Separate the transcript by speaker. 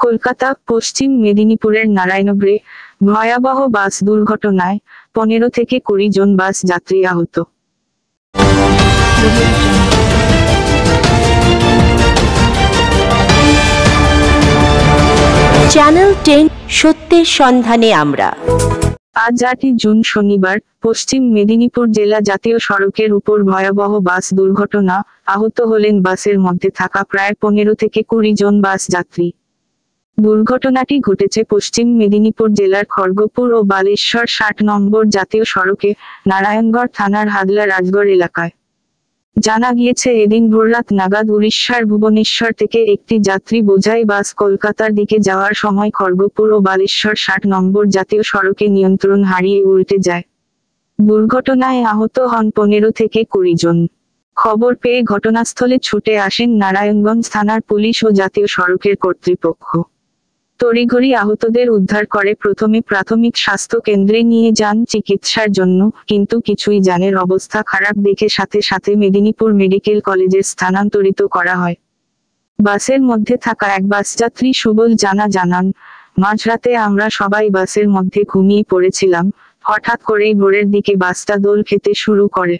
Speaker 1: কলকাতা পশ্চিম মেদিনীপুরের নারায়ণগড়ে ভয়াবহ বাস দুর্ঘটনায় 15 থেকে 20 জন বাস যাত্রী আহত।
Speaker 2: চ্যানেল 10 সত্যের সন্ধানে আমরা।
Speaker 1: আজ 8 জুন শনিবার পশ্চিম মেদিনীপুর জেলা জাতীয় সড়কের উপর ভয়াবহ বাস দুর্ঘটনা। আহত হলেন বাসের মধ্যে থাকা প্রায় 15 থেকে 20 জন বাস যাত্রী। দুর্ঘটনাটি ঘটেছে পশ্চিম মেদিনীপুর জেলার খড়গপুর ও বালেশ্বর 60 নম্বর জাতীয় সড়কে নারায়ণগড় থানার হাদলা রাজগড় এলাকায়। জানা গিয়েছে, এদিন ভোররাত নাগাদ উড়িষ্যার ভুবনেশ্বর থেকে একটি যাত্রী বোঝাই বাস কলকাতার দিকে যাওয়ার সময় খড়গপুর ও বালেশ্বর 60 নম্বর জাতীয় সড়কে নিয়ন্ত্রণ হারিয়ে উল্টে যায়। দুর্ঘটনায় আহত হন 15 থেকে 20 জন। খবর পেয়ে ঘটনাস্থলে ছুটে আসেন নারায়ণগঞ্জ থানার পুলিশ ও জাতীয় সড়কের কর্তৃপক্ষ। তড়িঘড়ি আহতদের উদ্ধার করে প্রথমে প্রাথমিক স্বাস্থ্য কেন্দ্রে নিয়ে যান চিকিৎসার জন্য, কিন্তু কিছুই জানের অবস্থা খারাপ দেখে সাথে সাথে মেদিনীপুর মেডিকেল কলেজে স্থানান্তরিত করা হয়। বাসের মধ্যে থাকা এক বাসযাত্রী সুবল জানান, মাঝরাতে আমরা সবাই বাসের মধ্যে ঘুমিয়ে পড়েছিলাম, হঠাৎ করেই ভোরের দিকে বাসটা দোল খেতে শুরু করে।